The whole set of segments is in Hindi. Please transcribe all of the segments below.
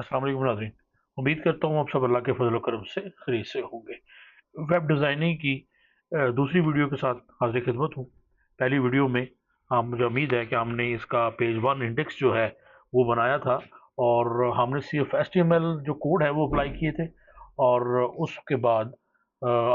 अस्सलाम वालेकुम नाज़रीन। उम्मीद करता हूँ आप सब अल्लाह के फज़ल व करम से खैरियत से होंगे। वेब डिज़ाइनिंग की दूसरी वीडियो के साथ हाज़िर ख़िदमत हूँ। पहली वीडियो में मुझे उम्मीद है कि हमने इसका पेज 1 इंडेक्स जो है वो बनाया था और हमने सिर्फ़ एचटीएमएल जो कोड है वो अप्लाई किए थे और उसके बाद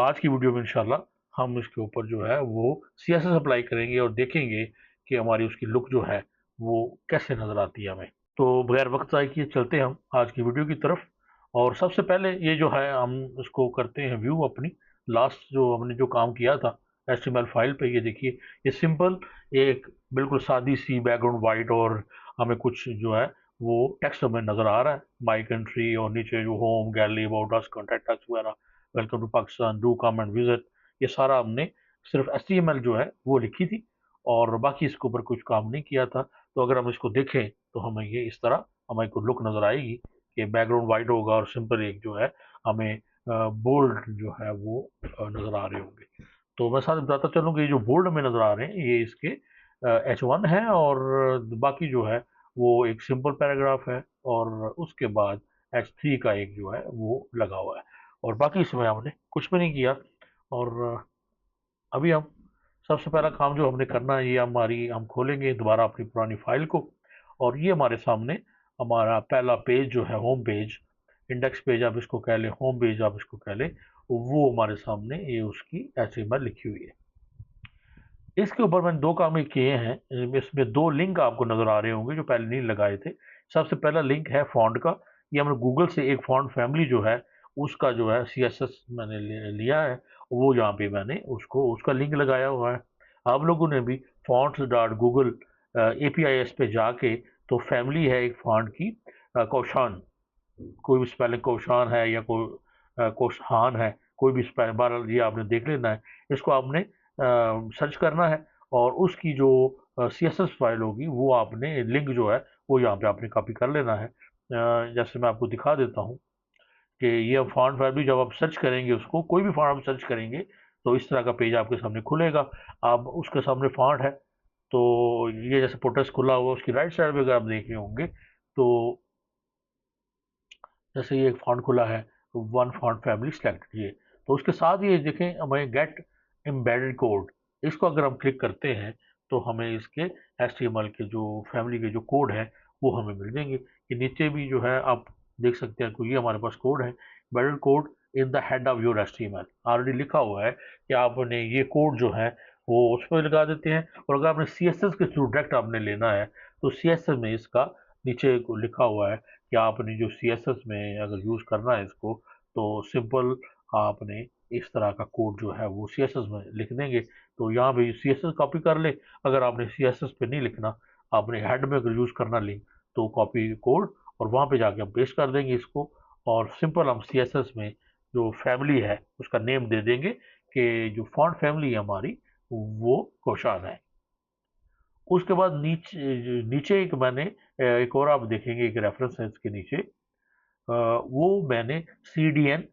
आज की वीडियो में इंशाल्लाह हम इसके ऊपर जो है वो सीएसएस अप्लाई करेंगे और देखेंगे कि हमारी उसकी लुक जो है वो कैसे नज़र आती है हमें। तो बगैर वक्त ज़ाय किए चलते हैं हम आज की वीडियो की तरफ और सबसे पहले ये जो है हम इसको करते हैं व्यू अपनी लास्ट जो हमने जो काम किया था एचटीएमएल फाइल पे। ये देखिए, ये सिंपल एक बिल्कुल सादी सी बैकग्राउंड वाइट और हमें कुछ जो है वो टेक्स्ट हमें नज़र आ रहा है, माई कंट्री और नीचे जो home, gallery, about us, contact us वगैरह, welcome to Pakistan, do come and visit. ये सारा हमने सिर्फ एचटीएमएल जो है वो लिखी थी और बाकी इसके ऊपर कुछ काम नहीं किया था। तो अगर हम इसको देखें तो हमें ये इस तरह हमें को लुक नज़र आएगी कि बैकग्राउंड वाइट होगा और सिंपल एक जो है हमें बोल्ड जो है वो नज़र आ रहे होंगे। तो मैं साथ बताता चलूँ कि ये जो बोल्ड हमें नज़र आ रहे हैं ये इसके H1 है और बाकी जो है वो एक सिंपल पैराग्राफ है और उसके बाद H3 का एक जो है वो लगा हुआ है और बाकी इसमें हमने कुछ भी नहीं किया। और अभी हम सबसे पहला काम जो हमने करना है ये हम खोलेंगे दोबारा अपनी पुरानी फाइल को और ये हमारे सामने हमारा पहला पेज जो है होम पेज, इंडेक्स पेज आप इसको कह लें, होम पेज आप इसको कह लें, वो हमारे सामने ये उसकी एचटीएमएल लिखी हुई है। इसके ऊपर मैंने दो काम ये किए हैं, इसमें दो लिंक आपको नज़र आ रहे होंगे जो पहले नहीं लगाए थे। सबसे पहला लिंक है फॉन्ट का। ये हमने गूगल से एक फॉन्ट फैमिली जो है उसका जो है सीएसएस मैंने लिया है, वो यहाँ पे मैंने उसको उसका लिंक लगाया हुआ है। आप लोगों ने भी fonts डॉट गूगल एपीआईएस पे जाके तो फैमिली है एक फॉन्ट की, कौशान, कोई भी स्पेलिंग कौशान है या कोई कोशान है, कोई भी स्पेलिंग बहरहाल ये आपने देख लेना है। इसको आपने सर्च करना है और उसकी जो सीएसएस फाइल होगी वो आपने लिंक जो है वो यहाँ पे आपने कॉपी कर लेना है। जैसे मैं आपको दिखा देता हूँ कि ये फॉन्ट फैमिली जब आप सर्च करेंगे उसको, कोई भी फॉन्ट आप सर्च करेंगे तो इस तरह का पेज आपके सामने खुलेगा। आप उसके सामने फॉन्ट है तो ये जैसे प्रोटेस्ट खुला हुआ उसकी राइट साइड पे अगर आप देख रहे होंगे तो जैसे ये एक फॉन्ट खुला है, वन फॉन्ट फैमिली सेलेक्ट कीजिए तो उसके साथ ये देखें हमें गेट एम्बेडेड कोड, इसको अगर हम क्लिक करते हैं तो हमें इसके एचटीएमएल के जो फैमिली के जो कोड है वो हमें मिल जाएंगे। ये नीचे भी जो है आप देख सकते हैं कि ये हमारे पास कोड है, embedded code in the head of your HTML already लिखा हुआ है कि आपने ये कोड जो है वो उस पर लगा देते हैं। और अगर आपने सीएसएस के थ्रू डायरेक्ट आपने लेना है तो सीएसएस में इसका नीचे लिखा हुआ है कि आपने जो सीएसएस में अगर यूज़ करना है इसको तो सिंपल आपने इस तरह का कोड जो है वो सीएसएस में लिख देंगे। तो यहाँ पे सीएसएस कॉपी कर ले, अगर आपने सीएसएस पे नहीं लिखना, आपने हेड में अगर यूज़ करना लिंक तो कॉपी कोड और वहाँ पे जाके हम पेस्ट कर देंगे इसको और सिंपल हम सीएसएस में जो फैमिली है उसका नेम दे देंगे कि जो फॉन्ट फैमिली है हमारी वो कोशान है। उसके बाद नीचे नीचे एक मैंने एक और आप देखेंगे एक रेफरेंस है इसके नीचे, वो मैंने CDN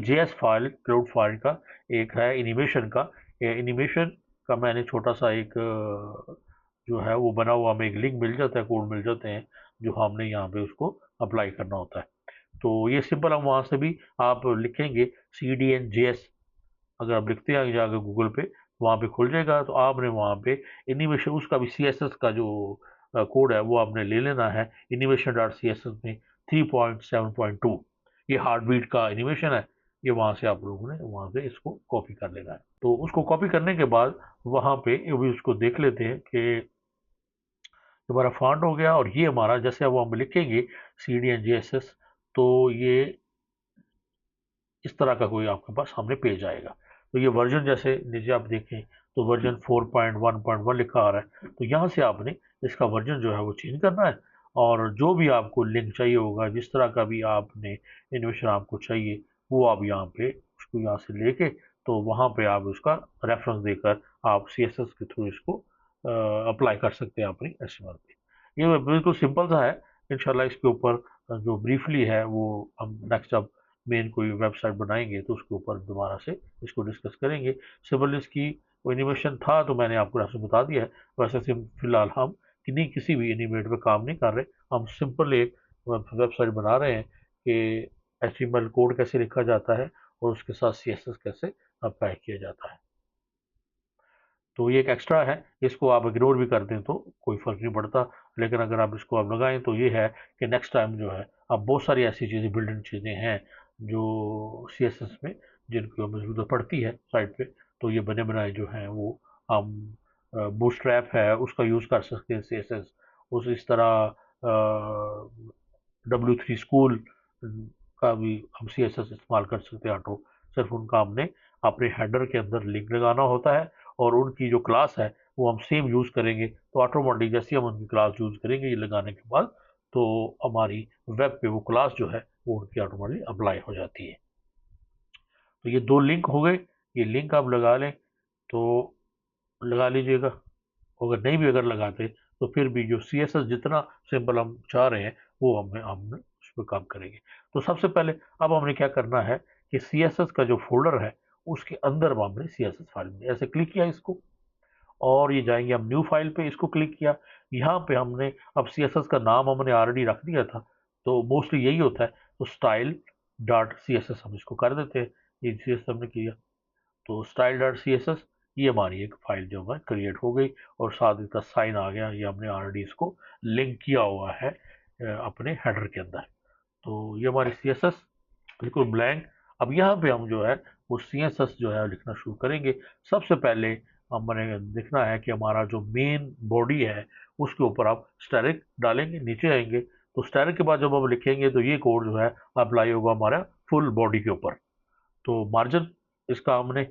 JS file cloud file का एक है एनिमेशन का, एनिमेशन का मैंने छोटा सा एक जो है वो बना हुआ हमें एक लिंक मिल जाता है, कोड मिल जाते हैं जो हमने यहाँ पे उसको अप्लाई करना होता है। तो ये सिंपल हम वहाँ से भी आप लिखेंगे CDN JS, अगर आप लिखते हैं जाकर गूगल पे वहाँ पे खुल जाएगा तो आपने वहाँ पे एनिमेशन उसका भी CSS का जो कोड है वो आपने ले लेना है animation dot C S S में 3.7.2, ये हार्ट बीट का एनिमेशन है। ये वहाँ से आप लोगों ने वहाँ से इसको कॉपी कर लेना है। तो उसको कॉपी करने के बाद वहाँ पे ये भी उसको देख लेते हैं कि हमारा फॉन्ट हो गया और ये हमारा जैसे अब हम लिखेंगे CDNGSS तो ये इस तरह का कोई आपके पास सामने पेज आएगा। तो ये वर्जन जैसे नीचे आप देखें तो वर्जन 4.1.1 लिखा आ रहा है, तो यहाँ से आपने इसका वर्जन जो है वो चेंज करना है और जो भी आपको लिंक चाहिए होगा, जिस तरह का भी आपने एनिमेशन आपको चाहिए वो आप यहाँ पे उसको यहाँ से लेके तो वहाँ पे आप उसका रेफरेंस देकर आप CSS के थ्रू इसको अप्लाई कर सकते हैं अपनी एचटीएमएल पे। ये बिल्कुल सिंपल सा है। इंशाल्लाह इसके ऊपर जो ब्रीफली है वो हम नेक्स्ट अब मेन कोई वेबसाइट बनाएंगे तो उसके ऊपर दोबारा से इसको डिस्कस करेंगे। सिंपल इसकी वो एनिमेशन था तो मैंने आपको ऐसे बता दिया है। वैसे फिलहाल हम किसी भी एनिमेट पे काम नहीं कर रहे, हम सिंपल एक वेबसाइट बना रहे हैं कि HTML कोड कैसे लिखा जाता है और उसके साथ CSS कैसे अप्लाई किया जाता है। तो ये एक एक्स्ट्रा है, इसको आप इग्नोर भी कर दें तो कोई फ़र्क नहीं पड़ता, लेकिन अगर आप इसको आप लगाएं तो ये है कि नेक्स्ट टाइम जो है अब बहुत सारी ऐसी चीज़ें बिल्ट इन चीज़ें हैं जो CSS में जिनकी हमें ज़रूरत पड़ती है साइट पे, तो ये बने बनाए जो हैं वो हम बूटस्ट्रैप है उसका यूज़ कर सकते हैं CSS, उस इस तरह W3 स्कूल का भी हम CSS इस्तेमाल कर सकते हैं ऑटो, सिर्फ उनका हमने अपने हेडर के अंदर लिंक लगाना होता है और उनकी जो क्लास है वो हम सेम यूज़ करेंगे, तो ऑटोमेटिक जैसे हम उनकी क्लास यूज़ करेंगे ये लगाने के बाद तो हमारी वेब पे वो क्लास जो है वो उनकी ऑटोमेटिक अप्लाई हो जाती है। तो ये 2 लिंक हो गए, ये लिंक आप लगा लें तो लगा लीजिएगा, अगर नहीं भी अगर लगाते तो फिर भी जो CSS जितना सिंपल हम चाह रहे हैं वो हमने उस पर काम करेंगे। तो सबसे पहले अब हमने क्या करना है कि CSS का जो फोल्डर है उसके अंदर हमने CSS फाइल में ऐसे क्लिक किया इसको और ये जाएंगे हम न्यू फाइल पे, इसको क्लिक किया, यहाँ पे हमने अब CSS का नाम हमने ऑलरेडी रख दिया था तो मोस्टली यही होता है, तो स्टाइल डॉट CSS हम इसको कर देते हैं, ये CSS हमने किया तो स्टाइल डॉट CSS ये हमारी एक फाइल जो है क्रिएट हो गई और साथ इसका साइन आ गया, ये हमने ऑलरेडी इसको लिंक किया हुआ है अपने हेडर के अंदर। तो ये हमारी CSS बिल्कुल ब्लैंक। अब यहाँ पे हम जो है वो CSS जो है लिखना शुरू करेंगे। सबसे पहले हमने देखना है कि हमारा जो मेन बॉडी है उसके ऊपर आप स्टैटिक डालेंगे, नीचे आएंगे तो स्टैटिक के बाद जब हम लिखेंगे तो ये कोड जो है अप्लाई होगा हमारा फुल बॉडी के ऊपर। तो मार्जिन इसका हमने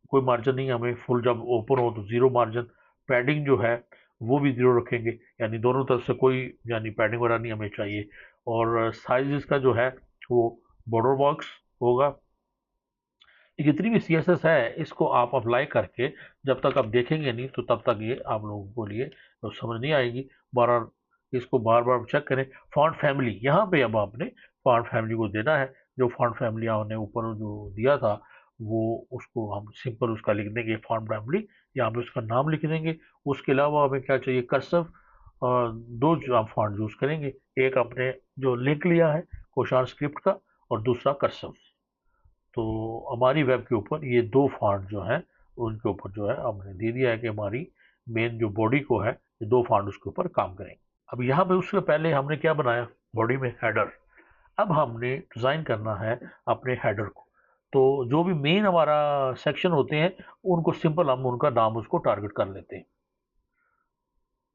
कोई मार्जिन नहीं, हमें फुल जब ओपन हो तो जीरो मार्जिन, पैडिंग जो है वो भी जीरो रखेंगे, यानी दोनों तरफ से कोई यानी पैडिंग वगैरह नहीं हमें चाहिए। और साइज इसका जो है वो बॉर्डर बॉक्स होगा। जितनी भी CSS है इसको आप अप्लाई करके जब तक आप देखेंगे नहीं तो तब तक ये आप लोगों को लिए तो समझ नहीं आएगी, बार बार इसको बार बार चेक करें। फॉन्ट फैमिली यहाँ पे अब आपने फॉन्ट फैमिली को देना है, जो फॉन्ट फैमिली हमने ऊपर जो दिया था वो उसको हम सिंपल उसका लिख देंगे फॉन्ट फैमिली, यहाँ पे उसका नाम लिख देंगे। उसके अलावा हमें क्या चाहिए, कर्सिव, और दो जो आप फॉन्ट यूज़ करेंगे, एक आपने जो लिंक लिया है कोशान स्क्रिप्ट का और दूसरा कर्सिव। तो हमारी वेब के ऊपर ये दो फॉन्ट जो हैं उनके ऊपर जो है हमने दे दिया है कि हमारी मेन जो बॉडी को है ये दो फॉन्ट उसके ऊपर काम करेंगे। अब यहाँ पे उससे पहले हमने क्या बनाया, बॉडी में हेडर। अब हमने डिज़ाइन करना है अपने हेडर को, तो जो भी मेन हमारा सेक्शन होते हैं उनको सिंपल हम उनका नाम उसको टारगेट कर लेते हैं,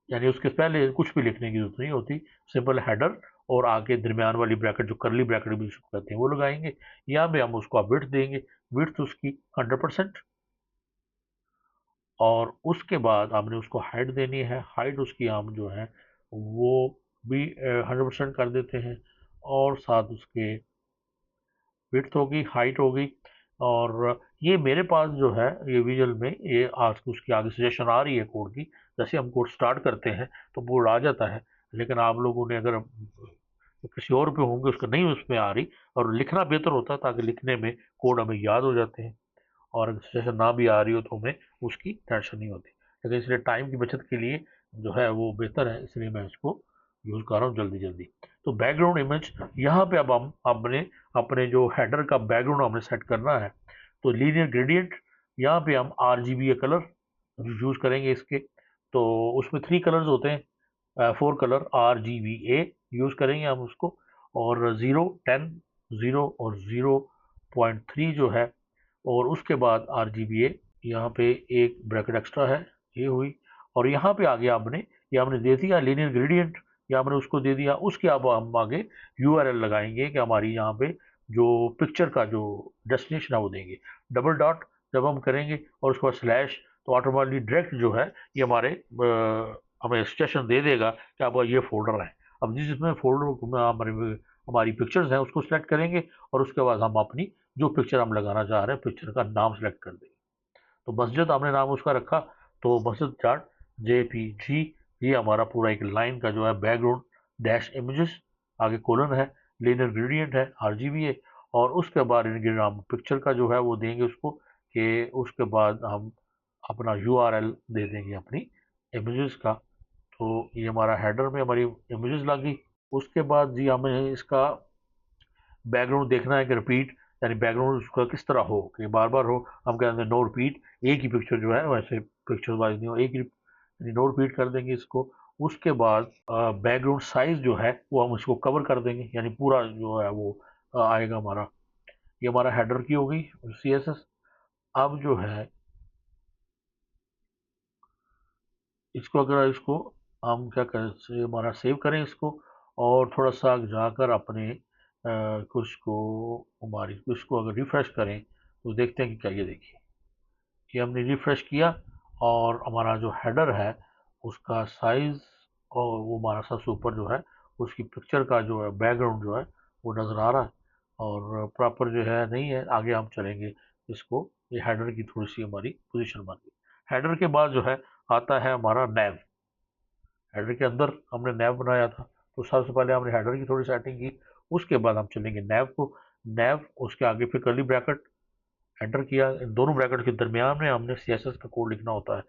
यानी उसके पहले कुछ भी लिखने की जरूरत नहीं होती, सिंपल हेडर और आगे दरमियान वाली ब्रैकेट जो करली ब्रैकेट भी उसको कहते हैं वो लगाएंगे। यहाँ पे हम उसको विड्थ देंगे, विड्थ उसकी 100%, और उसके बाद हमने उसको हाइट देनी है, हाइट उसकी हम जो है वो भी 100% कर देते हैं, और साथ उसके विड्थ होगी, हाइट होगी। और ये मेरे पास जो है ये विजुअल में ये आज उसकी आगे सजेशन आ रही है कोड की, जैसे हम कोड स्टार्ट करते हैं तो बोर्ड आ जाता है, लेकिन आप लोगों ने अगर किसी और पे होंगे उसका नहीं उसमें आ रही, और लिखना बेहतर होता है ताकि लिखने में कोड हमें याद हो जाते हैं, और अगर सजेशन ना भी आ रही हो तो हमें उसकी टेंशन नहीं होती। लेकिन इसलिए टाइम की बचत के लिए जो है वो बेहतर है, इसलिए मैं इसको यूज़ कर रहा हूँ जल्दी जल्दी। तो बैकग्राउंड इमेज यहाँ पे अब हम अपने अपने जो हेडर का बैकग्राउंड हमें सेट करना है, तो लीनियर ग्रेडियंट यहाँ पे हम RGB कलर यूज़ करेंगे इसके, तो उसमें 3 कलर्स होते हैं, 4 कलर RGBA यूज़ करेंगे हम उसको, और 0, 10, 0 और 0.3 जो है, और उसके बाद RGBA यहाँ पे एक ब्रैकेट एक्स्ट्रा है, ये हुई। और यहाँ पे आगे आपने ये हमने दे दिया लीनियर ग्रेडियंट, ये हमने उसको दे दिया। उसके अब हम आगे URL लगाएंगे कि हमारी यहाँ पे जो पिक्चर का जो डेस्टिनेशन है वो देंगे, डबल डॉट जब हम करेंगे और उसके बाद स्लैश, तो ऑटोमेटिकली डायरेक्ट जो है ये हमारे हमें स्टेशन दे देगा कि अब ये फोल्डर है। अब जिसमें फोल्डर में हमारी हमारी पिक्चर्स हैं उसको सिलेक्ट करेंगे, और उसके बाद हम अपनी जो पिक्चर हम लगाना चाह रहे हैं पिक्चर का नाम सेलेक्ट कर देंगे। तो मस्जिद हमने नाम उसका रखा, तो मस्जिद चार्ट JPG, ये हमारा पूरा एक लाइन का जो है बैकग्राउंड डैश इमेजेस, आगे कोलन है, लीनियर ग्रेडियंट है RGBA, और उसके बाद हम पिक्चर का जो है वो देंगे उसको, कि उसके बाद हम अपना URL दे देंगे अपनी इमेजेस का। तो ये हमारा हेडर में हमारी इमेजेस लगी। उसके बाद जी हमें इसका बैकग्राउंड देखना है कि रिपीट, यानी बैकग्राउंड उसका किस तरह हो कि बार बार हो। हम कहते हैं नो रिपीट, एक ही पिक्चर जो है वैसे पिक्चर वाइज नहीं हो, एक ही यानी नो रिपीट कर देंगे इसको। उसके बाद बैकग्राउंड साइज जो है वो हम इसको कवर कर देंगे, यानी पूरा जो है वो आएगा हमारा। ये हमारा हेडर की हो गई CSS। अब जो है इसको अगर इसको हम क्या करें से हमारा सेव करें इसको, और थोड़ा सा जाकर अपने कुछ को हमारी कुछ को अगर रिफ्रेश करें तो देखते हैं कि क्या, ये देखिए कि हमने रिफ्रेश किया और हमारा जो हेडर है उसका साइज और वो हमारा सबसे ऊपर जो है उसकी पिक्चर का जो है बैकग्राउंड जो है वो नज़र आ रहा है, और प्रॉपर जो है नहीं है। आगे हम चलेंगे इसको, ये हेडर की थोड़ी सी हमारी पोजीशन बन गई। हेडर के बाद जो है आता है हमारा नैव। हेडर के अंदर हमने नैव बनाया था, तो सबसे पहले हमने हेडर की थोड़ी सेटिंग की। उसके बाद हम चलेंगे नैव को। नैव उसके आगे फिर कर्ली ब्रैकेट एंटर किया, इन दोनों ब्रैकेट के दरमियान में हमने CSS का कोड लिखना होता है।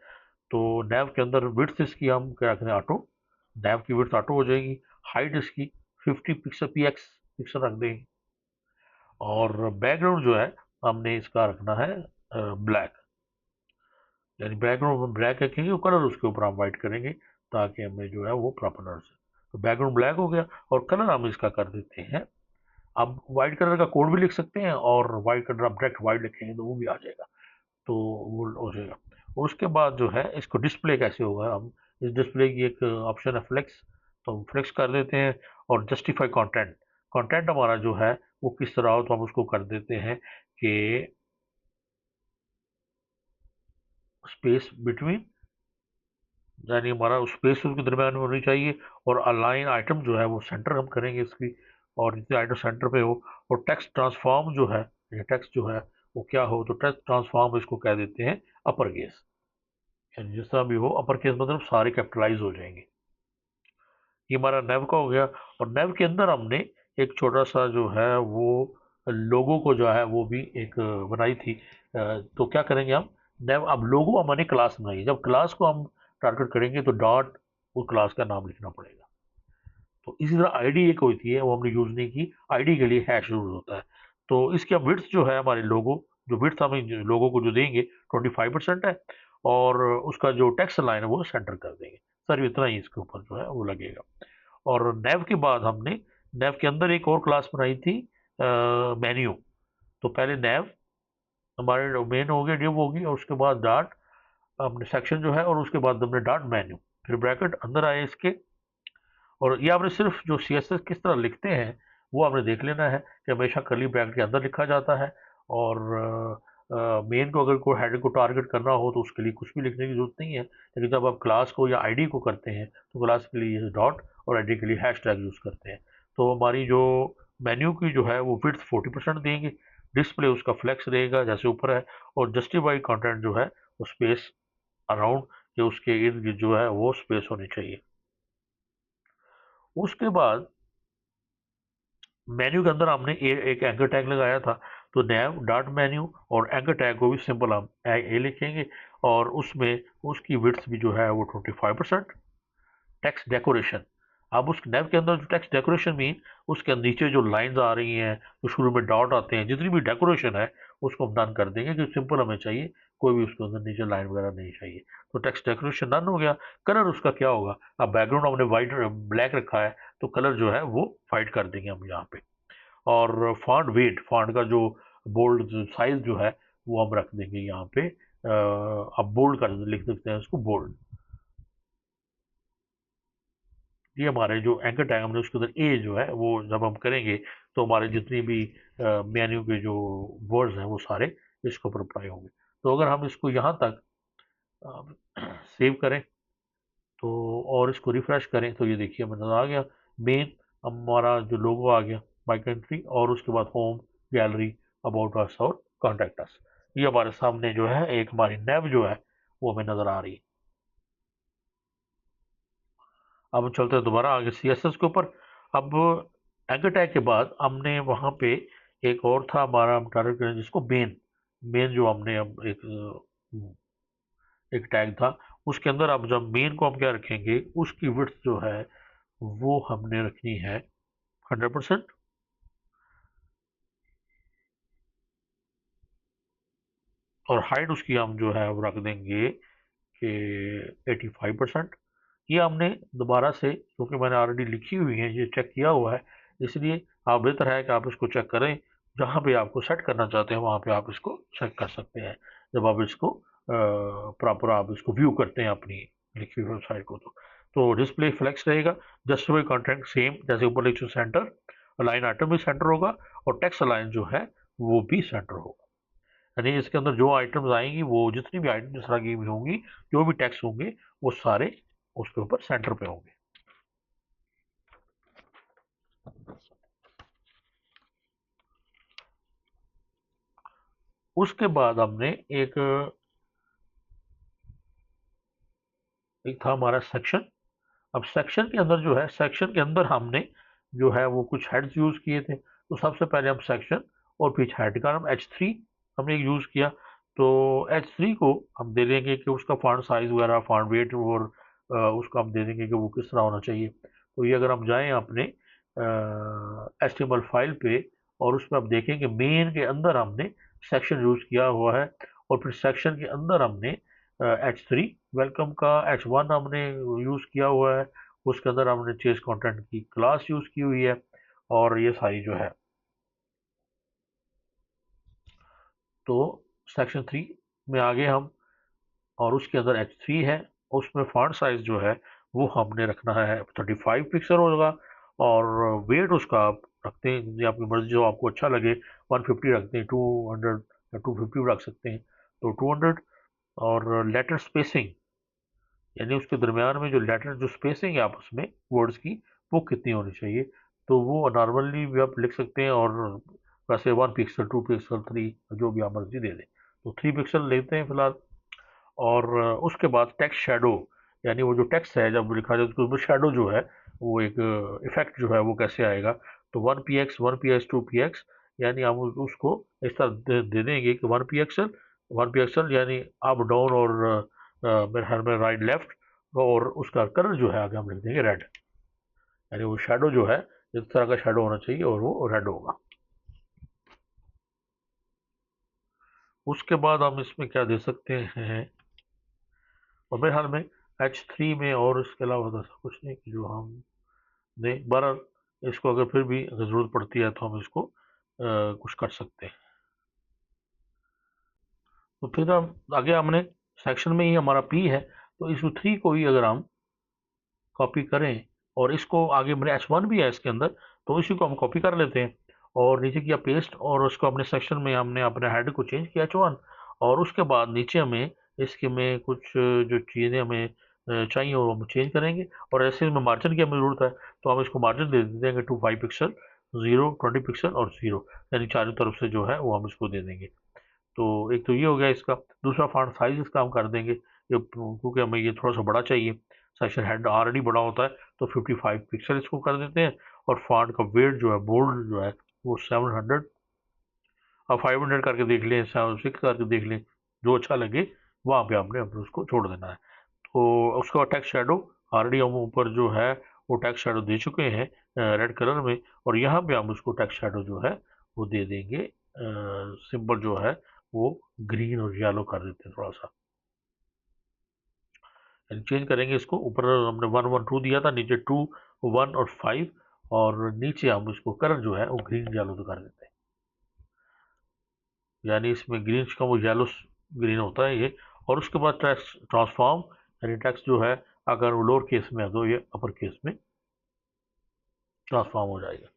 तो नैव के अंदर विड्थ इसकी हम क्या रखते हैं ऑटो, नैव की विड्थ ऑटो हो जाएगी। हाइट इसकी 50 पिक्सल PX पिक्सल रख देंगे, और बैकग्राउंड जो है हमने इसका रखना है ब्लैक, यानी बैकग्राउंड हम ब्लैक रखेंगे और कलर उसके ऊपर हम वाइट करेंगे ताकि हमें जो है वो प्रॉपर नजर से। तो बैकग्राउंड ब्लैक हो गया और कलर हम इसका कर देते हैं। अब वाइट कलर का कोड भी लिख सकते हैं, और वाइट कलर आप डायरेक्ट वाइट लिखेंगे तो वो भी आ जाएगा, तो वो हो जाएगा। उसके बाद जो है इसको डिस्प्ले कैसे होगा, हम इस डिस्प्ले की एक ऑप्शन है फ्लेक्स, तो हम फ्लेक्स कर देते हैं। और जस्टिफाई कंटेंट, कंटेंट हमारा जो है वो किस तरह हो तो हम उसको कर देते हैं कि स्पेस बिटवीन, यानी हमारा स्पेस उसके दरम्यान में होनी चाहिए। और अलाइन आइटम जो है वो सेंटर हम करेंगे इसकी, और जितने आइटम सेंटर पे हो। और टेक्स्ट ट्रांसफॉर्म जो है, ये टेक्स्ट जो है वो क्या हो, तो टेक्स्ट ट्रांसफॉर्म इसको कह देते हैं अपर केस, यानी जिस तरह भी हो अपर केस मतलब सारे कैपिटलाइज हो जाएंगे। ये हमारा नेव का हो गया। और नेव के अंदर हमने एक छोटा सा जो है वो लोगो को जो है वो भी एक बनाई थी। तो क्या करेंगे हम, नेव अब लोगो हमने क्लास बनाई, जब क्लास को हम टारगेट करेंगे तो डॉट वो क्लास का नाम लिखना पड़ेगा। तो इसी तरह आईडी एक होती है वो हमने यूज़ नहीं की, आईडी के लिए हैश यूज होता है। तो इसका विड्थ जो है हमारे लोगो, जो विड्थ हम लोगो को जो देंगे 25% है, और उसका जो टेक्स्ट लाइन है वो सेंटर कर देंगे। सर इतना ही इसके ऊपर जो है वो लगेगा। और नेव के बाद हमने नेव के अंदर एक और क्लास बनाई थी मेन्यू। तो पहले नेव हमारे मेन हो गया, डिव होगी, और उसके बाद डॉट हमने सेक्शन जो है, और उसके बाद हमने डॉट मेन्यू, फिर ब्रैकेट अंदर आए इसके। और ये आपने सिर्फ जो CSS किस तरह लिखते हैं वो आपने देख लेना है कि हमेशा कर्ली ब्रैकेट के अंदर लिखा जाता है। और मेन को अगर कोई हेडर को टारगेट करना हो तो उसके लिए कुछ भी लिखने की जरूरत नहीं है। लेकिन जब आप क्लास को या आईडी को करते हैं तो क्लास के लिए डॉट और आईडी के लिए हैश टैग यूज़ करते हैं। तो हमारी जो मेन्यू की जो है वो विड्थ 40% देंगे, डिस्प्ले उसका फ्लेक्स रहेगा जैसे ऊपर है, और जस्टिफाई कंटेंट जो है वो स्पेस अराउंड जो उसके इर्द गिर्द जो है वो स्पेस होनी चाहिए। उसके बाद मेन्यू के अंदर हमने एक एंकर टैग लगाया था, तो नैव डॉट मेन्यू, और एंकर टैग को भी सिंपल हम ए लिखेंगे, और उसमें उसकी विड्थ भी जो है वो 25%। टेक्स्ट डेकोरेशन, अब उस नैव के अंदर जो टेक्स्ट डेकोरेशन मीन उसके नीचे जो लाइंस आ रही हैं, जो शुरू में डॉट आते हैं, जितनी भी डेकोरेशन है उसको हम डन कर देंगे, क्योंकि सिंपल हमें चाहिए, कोई भी उसके अंदर नीचे लाइन वगैरह नहीं चाहिए। तो टेक्स्ट डेकोरेशन डन हो गया। कलर उसका क्या होगा, अब बैकग्राउंड हमने वाइट ब्लैक रखा है, तो कलर जो है वो वाइट कर देंगे हम यहाँ पे। और फॉन्ट वेट, फॉन्ट का जो बोल्ड साइज जो है वो हम रख देंगे यहाँ पे। अब बोल्ड कर लिख सकते हैं उसको बोल्ड। ये हमारे जो एंकर टैग हमने उसके अंदर ए जो है वो जब हम करेंगे तो हमारे जितनी भी मेन्यू के जो वर्ड्स हैं वो सारे इसके ऊपर अप्लाई होंगे। तो अगर हम इसको यहाँ तक सेव करें तो और इसको रिफ्रेश करें तो ये देखिए हमें नजर आ गया मेन हमारा जो लोगो आ गया माई कंट्री, और उसके बाद होम, गैलरी, अबाउट अस और कॉन्टैक्ट अस। ये हमारे सामने जो है एक हमारी नैव जो है वो हमें नजर आ रही है। अब चलते हैं दोबारा आगे CSS के ऊपर। अब एंकर टैग के बाद हमने वहाँ पे एक और था हमारा, हम टारगेट करें जिसको मेन, मेन जो हमने अब एक टैग था, उसके अंदर अब जब मेन को हम क्या रखेंगे, उसकी विड्थ जो है वो हमने रखनी है 100%। और हाइट उसकी हम जो है वो रख देंगे कि 85%। ये हमने दोबारा से, क्योंकि मैंने ऑलरेडी लिखी हुई है, ये चेक किया हुआ है, इसलिए आप बेहतर है कि आप इसको चेक करें। जहाँ पे आपको सेट करना चाहते हैं वहाँ पे आप इसको चेक कर सकते हैं, जब आप इसको प्रॉपर आप इसको व्यू करते हैं अपनी लिखी हुई वेबसाइट को। तो डिस्प्ले फ्लेक्स रहेगा, जस्टिफाई कंटेंट सेम जैसे ऊपर लिखो सेंटर, अलाइन आइटम भी सेंटर होगा और टेक्स्ट अलाइन जो है वो भी सेंटर होगा। यानी इसके अंदर जो आइटम्स आएंगी, वो जितनी भी आइटम जिस तरह की भी होंगी, जो भी टैक्स होंगे, वो सारे उसके ऊपर सेंटर पे होंगे। उसके बाद हमने एक एक था हमारा सेक्शन। अब सेक्शन के अंदर जो है, सेक्शन के अंदर हमने जो है वो कुछ हेड्स यूज किए थे। तो सबसे पहले हम सेक्शन और फिर हेड का नाम H3 हमने यूज किया। तो H3 को हम दे देंगे कि उसका फॉन्ट साइज वगैरह, फॉन्ट वेट, और उसको हम दे देंगे कि वो किस तरह होना चाहिए। तो ये अगर हम जाएं अपने HTML फाइल पे और उसमें आप देखेंगे मेन के अंदर हमने सेक्शन यूज किया हुआ है, और फिर सेक्शन के अंदर हमने H3 वेलकम का H1 हमने यूज किया हुआ है। उसके अंदर हमने चेस कंटेंट की क्लास यूज की हुई है, और ये सारी जो है। तो सेक्शन 3 में आगे हम, और उसके अंदर H3 है, उसमें फॉन्ट साइज जो है वो हमने रखना है 35 पिक्सल होगा। और वेट उसका आप रखते हैं जितनी आपकी मर्जी, जो आपको अच्छा लगे। 150 रखते हैं, 200 या 250 रख सकते हैं, तो 200। और लेटर स्पेसिंग, यानी उसके दरमियान में जो लेटर, जो स्पेसिंग है आपस में वर्ड्स की, वो कितनी होनी चाहिए। तो वो नॉर्मली भी आप लिख सकते हैं, और वैसे 1 पिक्सल, 2 पिक्सल, 3, जो भी आप मर्जी दे दें। तो 3 पिक्सल लेते हैं फिलहाल। और उसके बाद टेक्स्ट शेडो, यानी वो जो टेक्स्ट है जब लिखा जाए तो उसमें शेडो जो है, वो एक इफेक्ट जो है वो कैसे आएगा। तो 1 px, 1 px, 2 px, यानी हम उसको इस तरह दे देंगे कि 1 pixel, 1 pixel यानी अप डाउन, और मेरे ख्याल में राइट लेफ्ट। और उसका कलर जो है आगे हम लिख देंगे रेड, यानी वो शेडो जो है इस तरह का शेडो होना चाहिए, और वो रेड होगा। उसके बाद हम इसमें क्या दे सकते हैं, और मेरे ख्याल में H3 में और इसके अलावा तो ऐसा कुछ नहीं कि जो हम दें। बहरहाल इसको अगर फिर भी अगर ज़रूरत पड़ती है तो हम इसको कुछ कर सकते हैं। तो फिर हम आगे, हमने सेक्शन में ही हमारा P है, तो इस 3 को ही अगर हम कॉपी करें, और इसको आगे मेरे H1 भी है इसके अंदर, तो इसी को हम कॉपी कर लेते हैं और नीचे किया पेस्ट, और उसको अपने सेक्शन में हमने अपने हेड को चेंज किया H1। और उसके बाद नीचे हमें इसके में कुछ जो चीज़ें हमें चाहिए वो हम चेंज करेंगे। और ऐसे में मार्जिन की हमें ज़रूरत है, तो हम इसको मार्जिन दे देंगे 5 पिक्सल, 0, 20 पिक्सल और 0, यानी चारों तरफ से जो है वो हम इसको दे देंगे। तो एक तो ये हो गया इसका। दूसरा फॉन्ट साइज इसका हम कर देंगे, क्योंकि हमें ये थोड़ा सा बड़ा चाहिए, सेक्शन हेड ऑलरेडी बड़ा होता है, तो 55 पिक्सल इसको कर देते हैं। और फॉन्ट का वेट जो है, बोल्ड जो है, वो 700। अब 500 करके देख लें, 706 करके देख लें, जो अच्छा लगे वहाँ पे आपने अपने उसको छोड़ देना है। तो उसके बाद टेक्स्ट शेडो, ऑलरेडी हम ऊपर जो है वो टेक्स्ट शेडो दे चुके हैं रेड कलर में, और यहाँ पे हम उसको टेक्स्ट शेडो जो है वो दे देंगे सिंपल जो है वो ग्रीन और येलो कर देते हैं थोड़ा सा, यानी चेंज करेंगे इसको। ऊपर हमने 1 1 2 दिया था, नीचे 2 1 और 5, और नीचे हम इसको कलर जो है वो ग्रीन येलो तो कर देते हैं, यानी इसमें ग्रीन का वो येलो ग्रीन होता है ये। और उसके बाद टेक्स्ट ट्रांसफॉर्म, यानी टेक्स्ट जो है अगर वो लोअर केस में है तो ये अपर केस में ट्रांसफॉर्म हो जाएगा।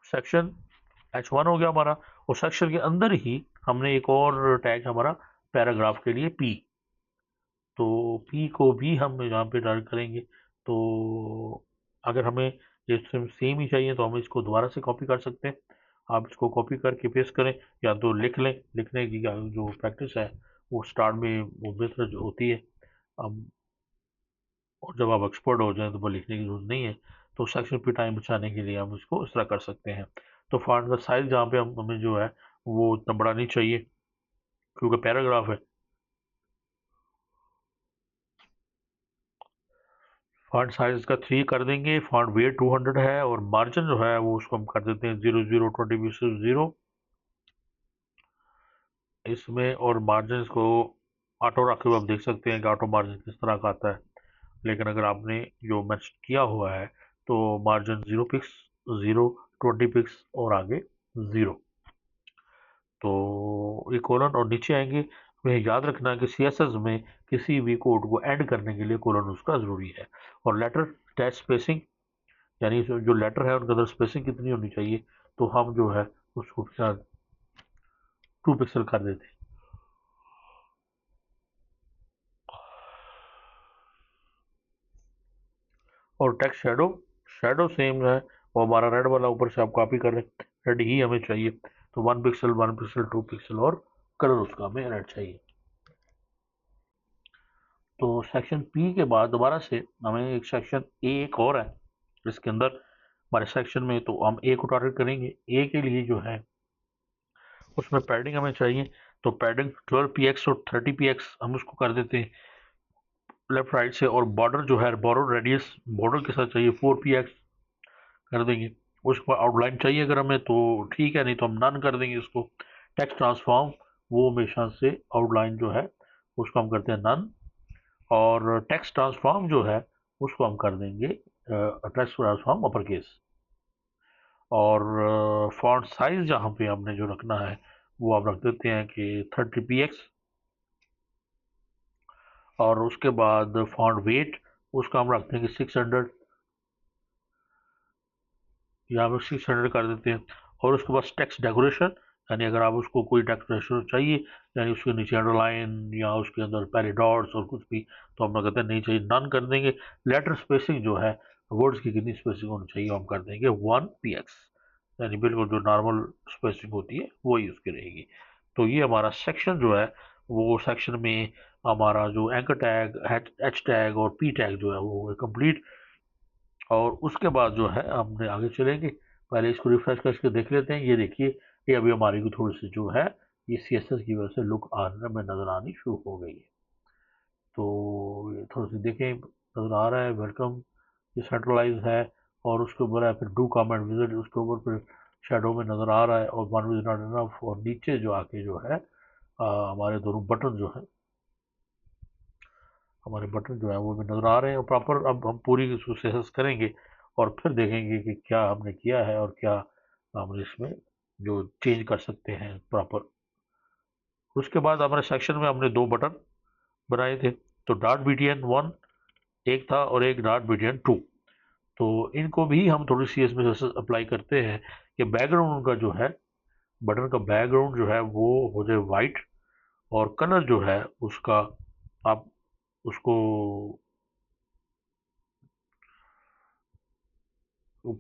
सेक्शन H1 हो गया हमारा, और सेक्शन के अंदर ही हमने एक और टैग हमारा पैराग्राफ के लिए P। तो P को भी हम यहाँ पे डाल करेंगे। तो अगर हमें ये सेम ही चाहिए तो हम इसको दोबारा से कॉपी कर सकते हैं। आप इसको कॉपी करके पेस्ट करें, या तो लिख लें। लिखने की जो प्रैक्टिस है वो स्टार्ट में वो बेहतर जो होती है। अब और जब आप एक्सपर्ट हो जाएं तो वो लिखने की जरूरत नहीं है। तो सेक्शन पे टाइम बचाने के लिए हम इसको इस तरह कर सकते हैं। तो फॉन्ट का साइज जहाँ पे हमें जो है वो इतना बड़ा नहीं चाहिए क्योंकि पैराग्राफ है। फॉन्ट साइज का 3 कर देंगे। फॉन्ट वेट 200 है और मार्जिन जो है वो उसको हम कर देते हैं 0020 इसमें। और मार्जिन को ऑटो रखे हुए आप देख सकते हैं कि ऑटो मार्जिन किस तरह का आता है। लेकिन अगर आपने जो मैच किया हुआ है तो मार्जिन 0 पिक्स, 0, 20 पिक्स और आगे 0। तो ये कोलन और नीचे आएंगे। हमें याद रखना है कि सीएसएस में किसी भी कोड को ऐड करने के लिए कोलन उसका ज़रूरी है। और लेटर टैच स्पेसिंग, यानी जो लेटर है उनके अंदर स्पेसिंग कितनी होनी चाहिए, तो हम जो है उसको 2 पिक्सल कर देते हैं। और टेक्स्ट शेडो, शेडो सेम है वो हमारा रेड वाला ऊपर से आप कॉपी कर रहे हैं, रेड ही हमें चाहिए। तो 1 पिक्सल, 1 पिक्सल, 2 पिक्सल और कलर उसका हमें रेड चाहिए। तो सेक्शन पी के बाद दोबारा से हमें एक सेक्शन ए एक और है इसके अंदर हमारे सेक्शन में। तो हम ए को टारगेट करेंगे। ए के लिए जो है उसमें पैडिंग हमें चाहिए। तो पैडिंग 12 px और 30 px हम उसको कर देते हैं लेफ्ट राइट से। और बॉर्डर जो है बॉर्डर रेडियस बॉर्डर के साथ चाहिए 4 px कर देंगे। उसको आउटलाइन चाहिए अगर हमें तो ठीक है, नहीं तो हम नन कर देंगे उसको। टेक्स्ट ट्रांसफॉर्म वो हमेशा से आउटलाइन जो है उसको हम करते हैं नन। और टेक्स्ट ट्रांसफॉर्म जो है उसको हम कर देंगे टेक्स्ट ट्रांसफॉर्म अपर केस। और फॉन्ट साइज जहाँ पे हमने जो रखना है वो आप रख देते हैं कि 30 px। और उसके बाद फॉन्ट वेट उसका हम रखते हैं कि 600, यहाँ पे 600 कर देते हैं। और उसके बाद टेक्स्ट डेकोरेशन, यानी अगर आप उसको कोई डेकोरेशन चाहिए, यानी उसके नीचे अंडरलाइन या उसके अंदर पहले डॉट्स और कुछ भी, तो हम लोग कहते हैं नहीं चाहिए, नन कर देंगे। लेटर स्पेसिंग जो है वर्ड्स की कितनी स्पेसिंग होनी चाहिए हम कर देंगे 1 px, यानी बिल्कुल जो नॉर्मल स्पेसिंग होती है वही उसकी रहेगी। तो ये हमारा सेक्शन जो है वो सेक्शन में हमारा जो एंकर टैग, एच टैग और पी टैग जो है वो कंप्लीट। और उसके बाद जो है हमने आगे चलेंगे। पहले इसको रिफ्रेश करके देख लेते हैं। ये देखिए ये अभी हमारी को थोड़ी सी जो है ये सीएसएस की वजह से लुक आने में नज़र आनी शुरू हो गई है। तो ये थोड़ी सी देखें नज़र आ रहा है वेलकम, ये सेंट्रलाइज है। और उसके ऊपर है फिर डू कमेंट विजिट, उसके ऊपर फिर शेडो में नज़र आ रहा है। और वन विज नॉट इनफ। और नीचे जो आके जो है हमारे दोनों बटन जो है हमारे बटन जो है वो भी नज़र आ रहे हैं और प्रॉपर। अब हम पूरी इसको सेसेस करेंगे और फिर देखेंगे कि क्या हमने किया है और क्या हम इसमें जो चेंज कर सकते हैं प्रॉपर। उसके बाद हमारे सेक्शन में हमने 2 बटन बनाए थे। तो डॉट btn1 एक था और एक डॉट btn2। तो इनको भी हम थोड़ी सी इसमें अप्लाई करते हैं कि बैकग्राउंड का जो है बटन का बैकग्राउंड जो है वो हो जाए वाइट। और कलर जो है उसका आप उसको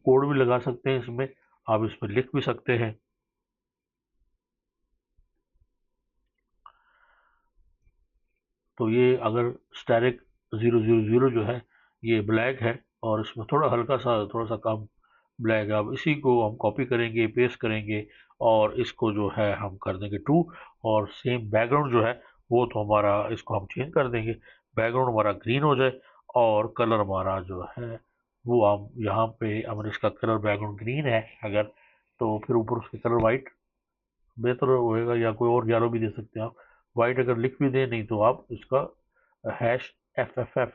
कोड भी लगा सकते हैं इसमें, आप इसमें लिख भी सकते हैं। तो ये अगर स्टैरिक 000 जो है ये ब्लैक है और इसमें थोड़ा सा कम ब्लैक है। अब इसी को हम कॉपी करेंगे, पेस्ट करेंगे और इसको जो है हम कर देंगे 2। और सेम बैकग्राउंड जो है वो तो हमारा इसको हम चेंज कर देंगे, बैकग्राउंड हमारा ग्रीन हो जाए और कलर हमारा जो है वो हम यहाँ पे अगर इसका कलर बैकग्राउंड ग्रीन है अगर, तो फिर ऊपर उसके कलर वाइट बेहतर होएगा। या कोई और यारो भी दे सकते हैं आप, वाइट अगर लिख भी दें, नहीं तो आप इसका #FFF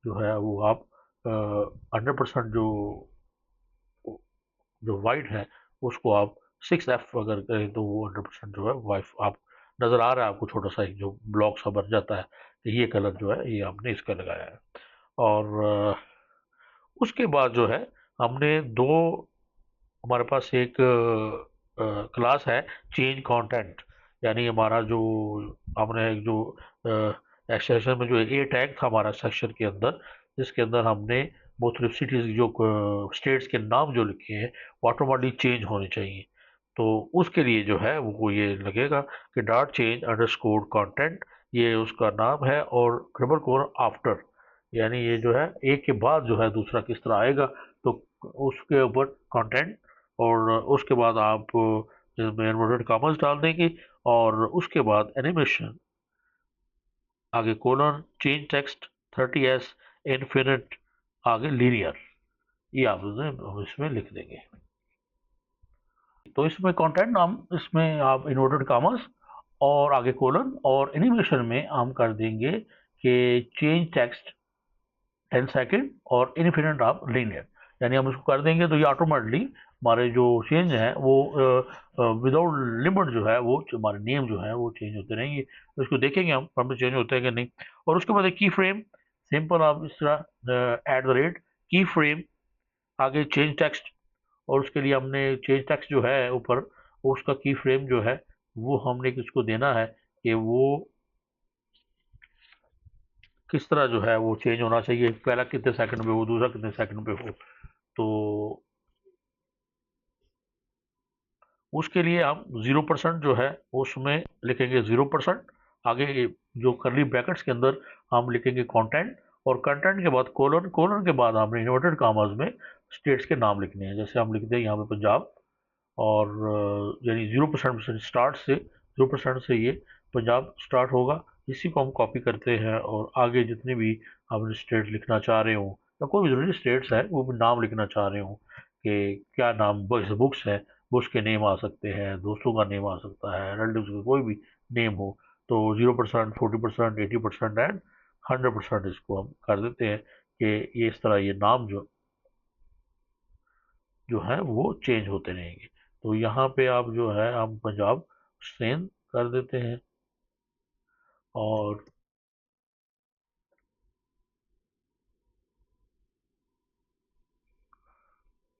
जो है वो आप 100% जो वाइट है उसको आप 6F अगर करें तो वो 100% जो है वाइफ आप नज़र आ रहा है आपको छोटा सा एक जो ब्लॉक सा बन जाता है कि ये कलर जो है ये हमने इसका लगाया है। और उसके बाद जो है हमने दो हमारे पास एक क्लास है चेंज कंटेंट, यानी हमारा जो हमने एक जो सेक्शन में जो ए टैग था हमारा सेक्शन के अंदर, जिसके अंदर हमने मुख्तलिफ सिटीज़ जो स्टेट्स के नाम जो लिखे हैं वो ऑटोमेटिक चेंज होने चाहिए। तो उसके लिए जो है वो ये लगेगा कि डॉट चेंज अंडरस्कोर कंटेंट, ये उसका नाम है। और ट्रिपल कोर आफ्टर, यानी ये जो है एक के बाद जो है दूसरा किस तरह आएगा, तो उसके ऊपर कंटेंट, और उसके बाद आप इसमें इन्वर्टेड कॉमास डाल देंगे, और उसके बाद एनिमेशन, आगे colon, change text, 30s, infinite, आगे लीनियर, ये आप इसमें लिख देंगे। तो इसमें कंटेंट नाम, इसमें आप इन्वर्टेड कॉमास और आगे कोलन, और एनिमेशन में हम कर देंगे कि चेंज टेक्स्ट 10 सेकेंड और इनफिनिट आप लीनियर, यानी हम इसको कर देंगे तो ये ऑटोमेटिकली हमारे जो चेंज हैं वो विदाउट लिमिट जो है वो हमारे नेम जो है वो चेंज होते रहेंगे। तो इसको देखेंगे हम चेंज होते हैं कि नहीं। और उसके बाद एक की फ्रेम, सिंपल आप इस तरह @ की फ्रेम, आगे चेंज टेक्स्ट, और उसके लिए हमने चेंज टेक्स्ट जो है ऊपर, उसका की फ्रेम जो है वो हमने किसको देना है कि वो किस तरह जो है वो चेंज होना चाहिए, पहला कितने सेकंड पे हो, दूसरा कितने सेकंड पे हो। तो उसके लिए हम 0% जो है उसमें लिखेंगे 0%, आगे जो करली ब्रैकेट्स के अंदर हम लिखेंगे कंटेंट, और कंटेंट के बाद कोलन, कोलन के बाद हमने इन्वर्टेड कॉमास में स्टेट्स के नाम लिखने हैं। जैसे हम लिखते हैं यहाँ पे पंजाब, और यानी 0% स्टार्ट से 0% से ये पंजाब स्टार्ट होगा। इसी को हम कॉपी करते हैं, और आगे जितने भी हमने स्टेट लिखना चाह रहे हो, या कोई भी ज़रूरी स्टेट्स है वो भी नाम लिखना चाह रहे हो कि क्या नाम, बुक्स है, बुक्स के नेम आ सकते हैं, दोस्तों का नेम आ सकता है, रिलेटिव्स का कोई भी नेम हो, तो 0%, 40%, 80% एंड 100% इसको हम कर देते हैं कि ये इस तरह ये नाम जो है वो चेंज होते रहेंगे। तो यहाँ पे आप जो है हम पंजाब सेंध कर देते हैं, और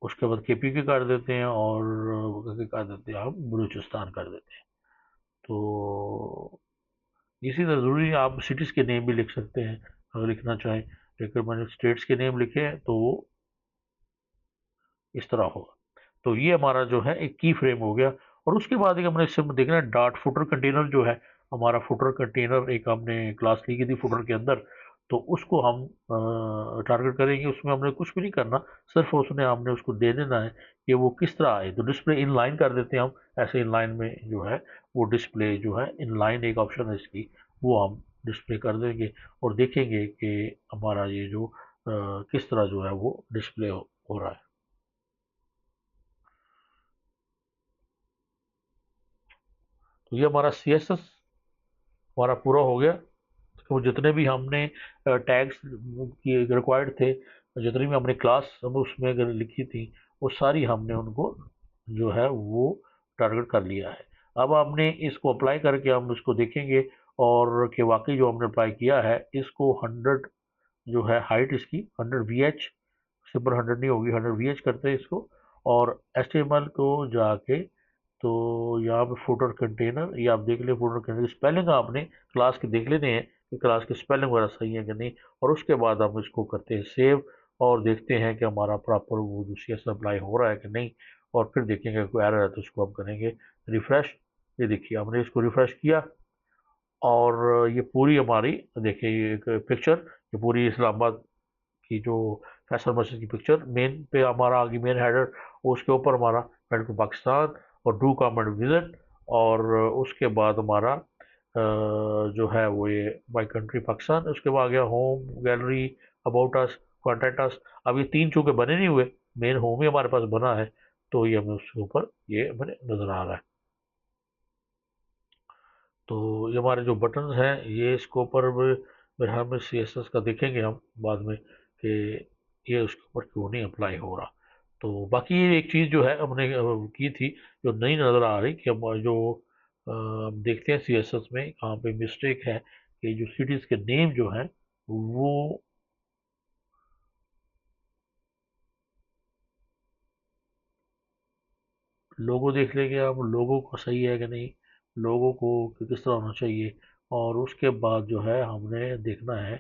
उसके बाद केपी के कर देते हैं, और कर देते हैं हम बलूचिस्तान कर देते हैं। तो इसी तरह ज़रूरी है आप सिटीज़ के नेम भी लिख सकते हैं अगर लिखना चाहें, लेकिन मैंने स्टेट्स के नेम लिखे हैं तो वो इस तरह होगा। तो ये हमारा जो है एक की फ्रेम हो गया। और उसके बाद एक हमने इससे देखना है डॉट फुटर कंटेनर जो है, हमारा फुटर कंटेनर एक हमने क्लास ली की थी फुटर के अंदर, तो उसको हम टारगेट करेंगे। उसमें हमने कुछ भी नहीं करना, सिर्फ उसने हमने उसको दे देना है कि वो किस तरह आए। तो डिस्प्ले इन लाइन कर देते हैं हम, ऐसे इन लाइन में जो है वो डिस्प्ले जो है इन लाइन एक ऑप्शन है इसकी, वो हम डिस्प्ले कर देंगे, और देखेंगे कि हमारा ये जो किस तरह जो है वो डिस्प्ले हो रहा है। तो ये हमारा CSS हमारा पूरा हो गया। तो जितने भी हमने टैग्स की रिक्वायर्ड थे, जितनी भी हमने क्लास हम उसमें अगर लिखी थी, वो सारी हमने उनको जो है वो टारगेट कर लिया है। अब हमने इसको अप्लाई करके हम इसको देखेंगे, और कि वाकई जो हमने अप्लाई किया है इसको 100 जो है हाइट इसकी 100 VH, सिंपल 100 नहीं होगी, 100 VH करते हैं इसको। और HTML को जाके तो यहाँ पे फुटर कंटेनर, ये आप देख ले फुटर कंटेनर की स्पेलिंग आपने क्लास के देख लेते हैं कि क्लास की स्पेलिंग वगैरह सही है कि नहीं। और उसके बाद हम इसको करते हैं सेव, और देखते हैं कि हमारा प्रॉपर वो जो CS अप्लाई हो रहा है कि नहीं। और फिर देखेंगे कोई एरर है तो उसको हम करेंगे रिफ्रेश। ये देखिए हमने इसको रिफ्रेश किया, और ये पूरी हमारी देखिए ये एक पिक्चर, ये पूरी इस्लामाबाद की जो फैसल मस्जिद की पिक्चर मेन पे हमारा आगे मेन हेडर, उसके ऊपर हमारा मेडिकल पाकिस्तान और डू कमेंट विजिट, और उसके बाद हमारा जो है वो ये माई कंट्री पाकिस्तान, उसके बाद आ गया home, gallery, about us, contact अस। अब ये तीन चूँकि बने नहीं हुए, मेन होम ही हमारे पास बना है, तो ये हमें उसके ऊपर ये हमें नज़र आ रहा है। तो ये हमारे जो बटन हैं ये इसके ऊपर मेरे ख्याल में CSS का देखेंगे हम बाद में कि ये उसके ऊपर क्यों नहीं अप्लाई हो रहा। तो बाकी ये एक चीज़ जो है हमने की थी जो नई नज़र आ रही कि हम जो हम देखते हैं CSS में कहाँ पे मिस्टेक है कि जो सिटीज़ के नेम जो हैं वो लोगो देख लेंगे हम, लोगो को सही है कि नहीं, लोगो को किस तरह होना चाहिए। और उसके बाद जो है हमने देखना है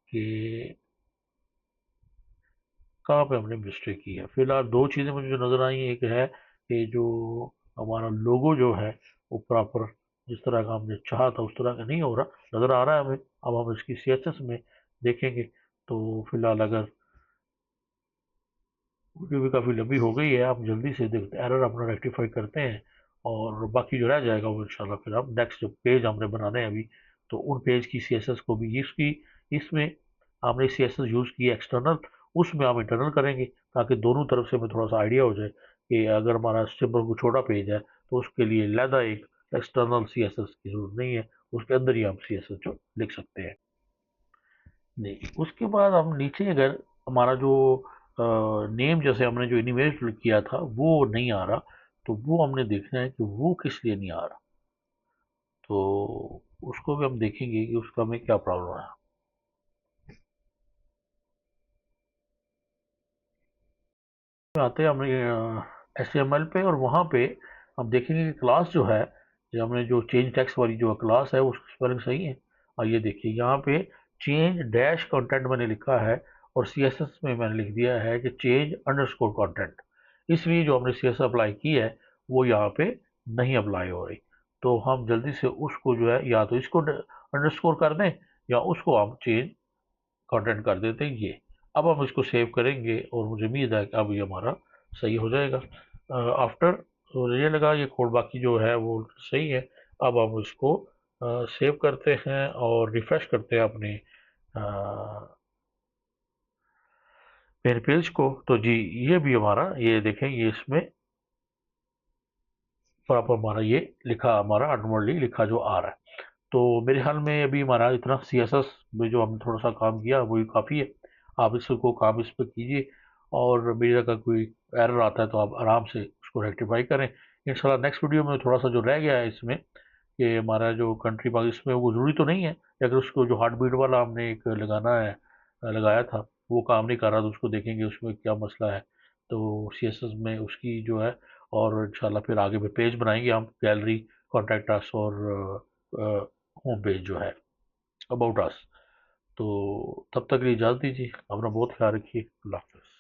कि कहाँ पे हमने मिस्टेक की है। फिलहाल दो चीज़ें मुझे जो नज़र आई, एक है कि जो हमारा लोगो जो है वो प्रॉपर जिस तरह का हमने चाहा था उस तरह का नहीं हो रहा, नज़र आ रहा है हमें। अब हम इसकी CSS में देखेंगे तो फिलहाल अगर वीडियो भी काफ़ी लंबी हो गई है, आप जल्दी से देखते एरर अपना रेक्टिफाई करते हैं, और बाकी जो रह जाएगा वो इंशाल्लाह फिर आप नेक्स्ट जो पेज हमने बनाने हैं अभी, तो उन पेज की सीएसएस को भी इसकी इसमें आपने सीएसएस यूज़ की एक्सटर्नल, उसमें आप इंटरनल करेंगे, ताकि दोनों तरफ से हमें थोड़ा सा आइडिया हो जाए कि अगर हमारा सिंपल को छोटा पेज है तो उसके लिए लहदा एक एक्सटर्नल सीएसएस की जरूरत नहीं है, उसके अंदर ही हम सीएसएस जो लिख सकते हैं। नहीं, उसके बाद हम नीचे अगर हमारा जो नेम जैसे हमने जो इनिमेट किया था वो नहीं आ रहा, तो वो हमने देखना है कि वो किस लिए नहीं आ रहा, तो उसको भी हम देखेंगे कि उसका हमें क्या प्रॉब्लम है। आते हैं हमने HTML पे, और वहाँ पे हम देखेंगे कि क्लास जो है, जो हमने जो चेंज टेक्स्ट वाली जो क्लास है उसकी स्पेलिंग सही है। और ये देखिए यहाँ पे चेंज डैश कंटेंट मैंने लिखा है, और CSS में मैंने लिख दिया है कि चेंज अंडरस्कोर कंटेंट, इसलिए जो हमने CSS अप्लाई की है वो यहाँ पे नहीं अप्लाई हो रही। तो हम जल्दी से उसको जो है या तो इसको अंडरस्कोर कर दें, या उसको हम चेंज कंटेंट कर देते हैं ये। अब हम इसको सेव करेंगे और मुझे उम्मीद है कि अब ये हमारा सही हो जाएगा। आफ्टर मुझे लगा ये कोड बाकी जो है वो सही है। अब हम इसको सेव करते हैं और रिफ्रेश करते हैं अपने मेन पेज को, तो जी ये भी हमारा, ये देखें ये इसमें प्रॉपर हमारा ये लिखा, हमारा ऑटोमेटिकली लिखा जो आ रहा है। तो मेरे ख्याल में अभी हमारा इतना CSS में जो हमने थोड़ा सा काम किया वही काफ़ी है। आप इसको काम इस पर कीजिए, और मेरी अगर कोई एरर आता है तो आप आराम से उसको रेक्टिफाई करें। इंशाल्लाह नेक्स्ट वीडियो में थोड़ा सा जो रह गया है इसमें, कि हमारा जो कंट्री पाक इसमें वो ज़रूरी तो नहीं है, अगर उसको जो हार्ट बीट वाला हमने एक लगाना है लगाया था वो काम नहीं कर रहा, तो उसको देखेंगे उसमें क्या मसला है, तो CSS में उसकी जो है। और इंशाल्लाह फिर आगे भी पेज बनाएंगे हम, गैलरी, कॉन्टैक्ट अस, और होम पेज जो है अबाउट अस। तो तब तक के लिए इजाज़त दीजिए, अपना बहुत ख्याल रखिए, अल्लाह हाफ़िज़।